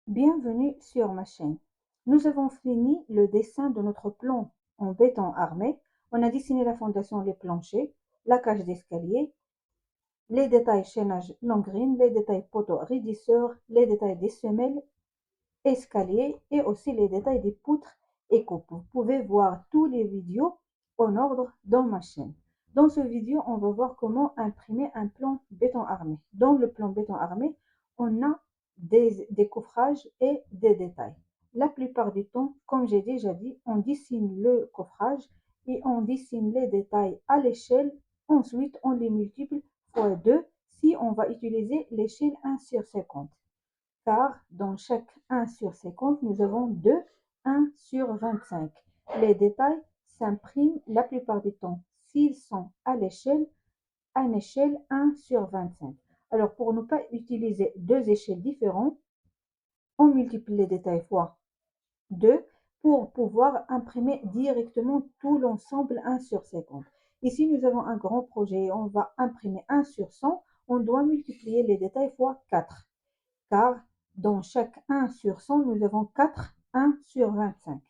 Bienvenue sur ma chaîne. Nous avons fini le dessin de notre plan en béton armé. On a dessiné la fondation, les planchers, la cage d'escalier, les détails chaînage longrine, les détails poteaux raidisseurs, les détails des semelles, escalier et aussi les détails des poutres et coupes. Vous pouvez voir tous les vidéos en ordre dans ma chaîne. Dans ce vidéo, on va voir comment imprimer un plan béton armé. Dans le plan béton armé, on a des coffrages et des détails. La plupart du temps, comme j'ai déjà dit, on dessine le coffrage et on dessine les détails à l'échelle. Ensuite, on les multiplie fois 2 si on va utiliser l'échelle 1/50. Car dans chaque 1/50, nous avons 2 1/25. Les détails s'impriment la plupart du temps s'ils sont à l'échelle 1/25. Alors pour ne pas utiliser deux échelles différentes, on multiplie les détails fois 2 pour pouvoir imprimer directement tout l'ensemble 1/50. Ici, nous avons un grand projet et on va imprimer 1/100. On doit multiplier les détails fois 4. Car dans chaque 1/100, nous avons 4 1/25.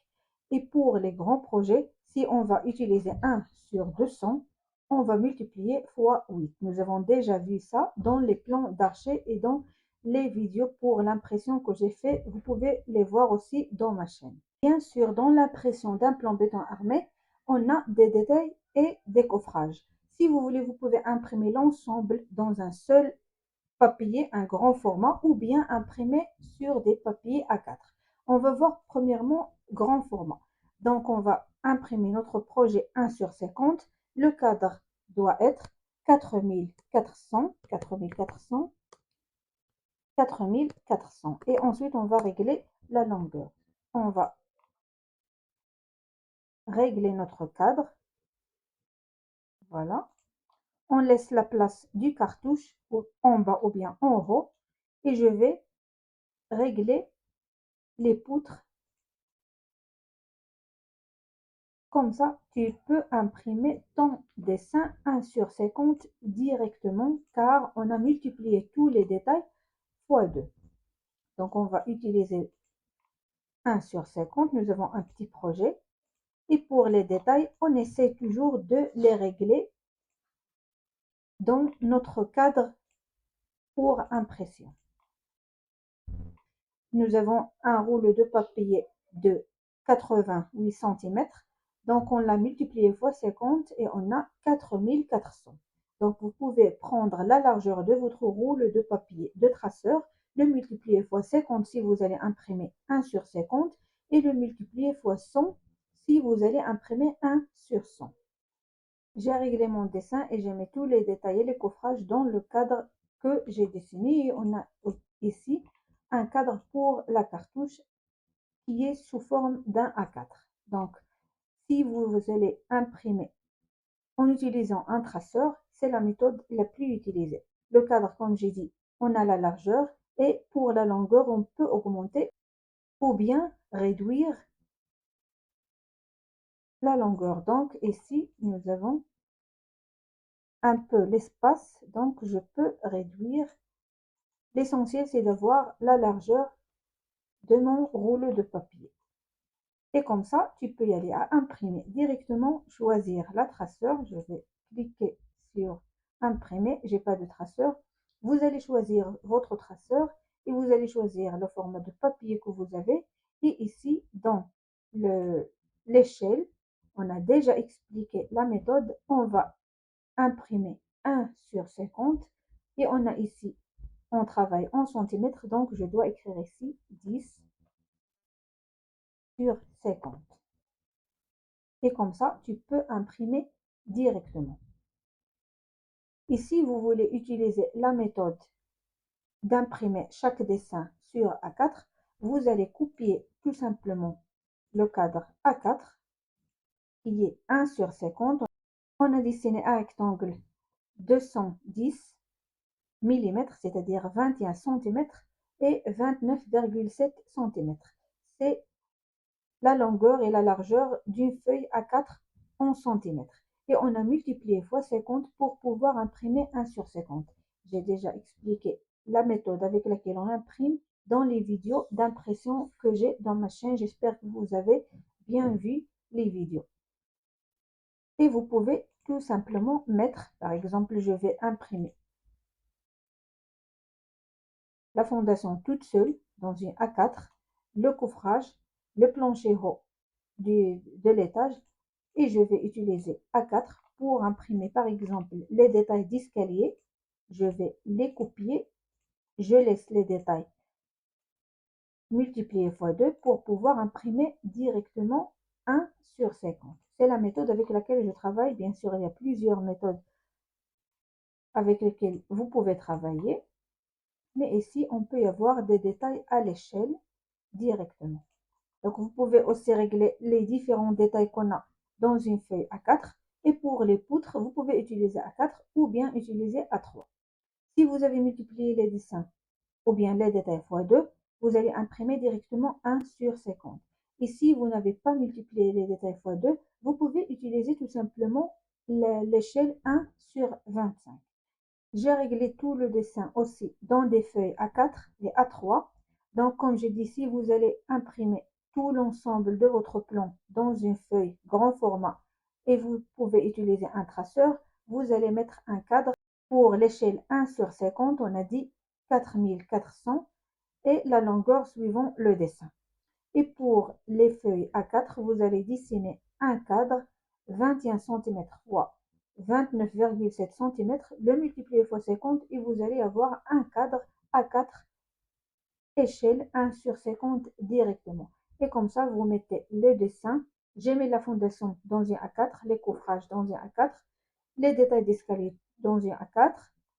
Et pour les grands projets, si on va utiliser 1/200, on va multiplier fois 8. Nous avons déjà vu ça dans les plans d'archer et dans les vidéos pour l'impression que j'ai fait. Vous pouvez les voir aussi dans ma chaîne. Bien sûr, dans l'impression d'un plan béton armé, on a des détails et des coffrages. Si vous voulez, vous pouvez imprimer l'ensemble dans un seul papier, un grand format, ou bien imprimer sur des papiers A4. On va voir premièrement grand format. Donc, on va imprimer notre projet 1/50. Le cadre doit être 4400, 4400, 4400. Et ensuite, on va régler la longueur. On va régler notre cadre. Voilà. On laisse la place du cartouche en bas ou bien en haut. Et je vais régler les poutres. Comme ça, tu peux imprimer ton dessin 1/50 directement car on a multiplié tous les détails fois 2. Donc, on va utiliser 1/50. Nous avons un petit projet. Et pour les détails, on essaie toujours de les régler dans notre cadre pour impression. Nous avons un rouleau de papier de 88 cm. Donc, on l'a multiplié fois 50 et on a 4400. Donc, vous pouvez prendre la largeur de votre rouleau de papier de traceur, le multiplier fois 50 si vous allez imprimer 1/50 et le multiplier fois 100 si vous allez imprimer 1/100. J'ai réglé mon dessin et j'ai mis tous les détails et les coffrages dans le cadre que j'ai dessiné. Et on a ici un cadre pour la cartouche qui est sous forme d'un A4. Donc, si vous allez imprimer en utilisant un traceur, c'est la méthode la plus utilisée. Le cadre, comme j'ai dit, on a la largeur et pour la longueur, on peut augmenter ou bien réduire la longueur. Donc, ici, nous avons un peu l'espace, donc je peux réduire. L'essentiel, c'est d'avoir la largeur de mon rouleau de papier. Et comme ça, tu peux y aller à imprimer directement, choisir la traceur. Je vais cliquer sur imprimer. J'ai pas de traceur. Vous allez choisir votre traceur et vous allez choisir le format de papier que vous avez. Et ici, dans l'échelle, on a déjà expliqué la méthode. On va imprimer 1/50 et on a ici, on travaille en centimètres, donc je dois écrire ici 10/50. Et comme ça, tu peux imprimer directement. Et si vous voulez utiliser la méthode d'imprimer chaque dessin sur A4, vous allez copier tout simplement le cadre A4 qui est 1/50. On a dessiné un rectangle 210 mm, c'est-à-dire 21 cm et 29,7 cm. C'est la longueur et la largeur d'une feuille A4 en centimètres. Et on a multiplié fois 50 pour pouvoir imprimer 1/50. J'ai déjà expliqué la méthode avec laquelle on imprime dans les vidéos d'impression que j'ai dans ma chaîne. J'espère que vous avez bien vu les vidéos. Et vous pouvez tout simplement mettre, par exemple, je vais imprimer la fondation toute seule dans une A4, le coffrage, le plancher haut de l'étage, et je vais utiliser A4 pour imprimer par exemple les détails d'escalier. Je vais les copier, je laisse les détails multipliés fois 2 pour pouvoir imprimer directement 1 sur 50. C'est la méthode avec laquelle je travaille. Bien sûr, il y a plusieurs méthodes avec lesquelles vous pouvez travailler, mais ici, on peut y avoir des détails à l'échelle directement. Donc, vous pouvez aussi régler les différents détails qu'on a dans une feuille A4. Et pour les poutres, vous pouvez utiliser A4 ou bien utiliser A3. Si vous avez multiplié les dessins ou bien les détails fois 2, vous allez imprimer directement 1 sur 50. Et si vous n'avez pas multiplié les détails fois 2, vous pouvez utiliser tout simplement l'échelle 1 sur 25. J'ai réglé tout le dessin aussi dans des feuilles A4 et A3. Donc, comme j'ai dit, si vous allez imprimer tout l'ensemble de votre plan dans une feuille grand format et vous pouvez utiliser un traceur, vous allez mettre un cadre pour l'échelle 1 sur 50, on a dit 4400 et la longueur suivant le dessin. Et pour les feuilles A4, vous allez dessiner un cadre 21 cm x 29,7 cm, le multiplier fois 50 et vous allez avoir un cadre A4 échelle 1 sur 50 directement. Et comme ça, vous mettez le dessin. J'ai mis la fondation dans un A4, les coffrages dans un A4, les détails d'escalier dans un A4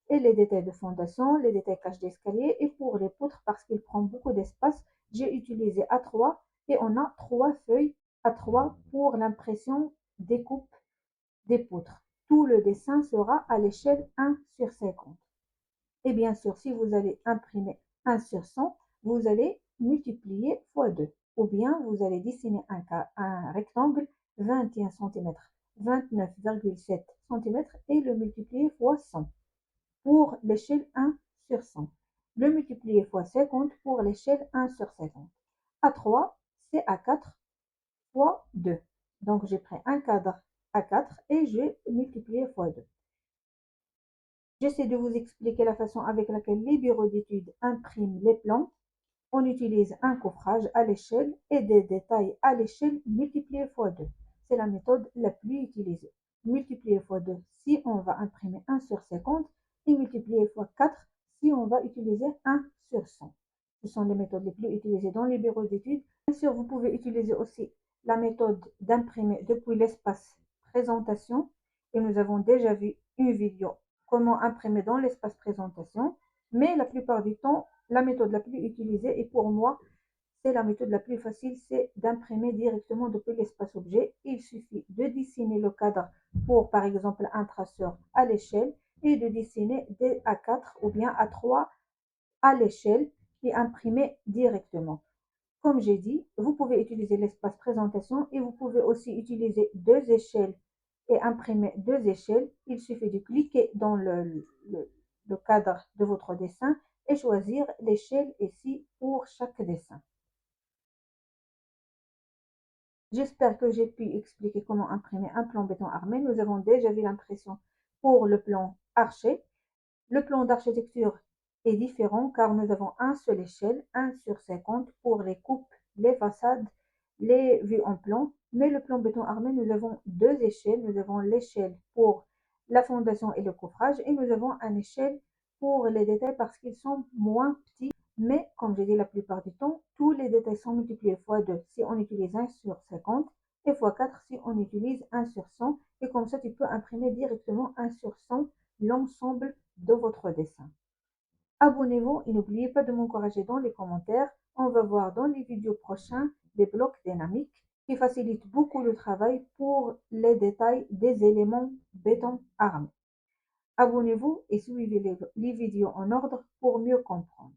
et les détails de fondation, les détails cache d'escalier. Et pour les poutres, parce qu'il prend beaucoup d'espace, j'ai utilisé A3 et on a 3 feuilles A3 pour l'impression des coupes des poutres. Tout le dessin sera à l'échelle 1 sur 50. Et bien sûr, si vous allez imprimer 1 sur 100, vous allez multiplier fois 2. Ou bien vous allez dessiner un rectangle 21 cm, 29,7 cm et le multiplier fois 100 pour l'échelle 1 sur 100. Le multiplier fois 50 pour l'échelle 1 sur 50. A3, c'est A4 fois 2. Donc, j'ai pris un cadre A4 et j'ai multiplié fois 2. J'essaie de vous expliquer la façon avec laquelle les bureaux d'études impriment les plans. On utilise un coffrage à l'échelle et des détails à l'échelle multipliés fois 2. C'est la méthode la plus utilisée. Multiplier fois 2 si on va imprimer 1 sur 50 et multiplier fois 4 si on va utiliser 1 sur 100. Ce sont les méthodes les plus utilisées dans les bureaux d'études. Bien sûr, vous pouvez utiliser aussi la méthode d'imprimer depuis l'espace présentation. Et nous avons déjà vu une vidéo comment imprimer dans l'espace présentation. Mais la plupart du temps, la méthode la plus utilisée et pour moi, c'est la méthode la plus facile, c'est d'imprimer directement depuis l'espace objet. Il suffit de dessiner le cadre pour, par exemple, un traceur à l'échelle et de dessiner des A4 ou bien A3 à l'échelle et imprimer directement. Comme j'ai dit, vous pouvez utiliser l'espace présentation et vous pouvez aussi utiliser deux échelles et imprimer deux échelles. Il suffit de cliquer dans le cadre de votre dessin et choisir l'échelle ici pour chaque dessin. J'espère que j'ai pu expliquer comment imprimer un plan béton armé. Nous avons déjà vu l'impression pour le plan arché. Le plan d'architecture est différent car nous avons un seul échelle, 1 sur 50 pour les coupes, les façades, les vues en plan. Mais le plan béton armé, nous avons deux échelles. Nous avons l'échelle pour la fondation et le coffrage et nous avons une échelle pour les détails parce qu'ils sont moins petits. Mais comme j'ai dit la plupart du temps, tous les détails sont multipliés fois 2 si on utilise 1 sur 50 et fois 4 si on utilise 1 sur 100. Et comme ça, tu peux imprimer directement 1 sur 100 l'ensemble de votre dessin. Abonnez-vous et n'oubliez pas de m'encourager dans les commentaires. On va voir dans les vidéos prochaines des blocs dynamiques qui facilitent beaucoup le travail pour les détails des éléments béton armés. Abonnez-vous et suivez les vidéos en ordre pour mieux comprendre.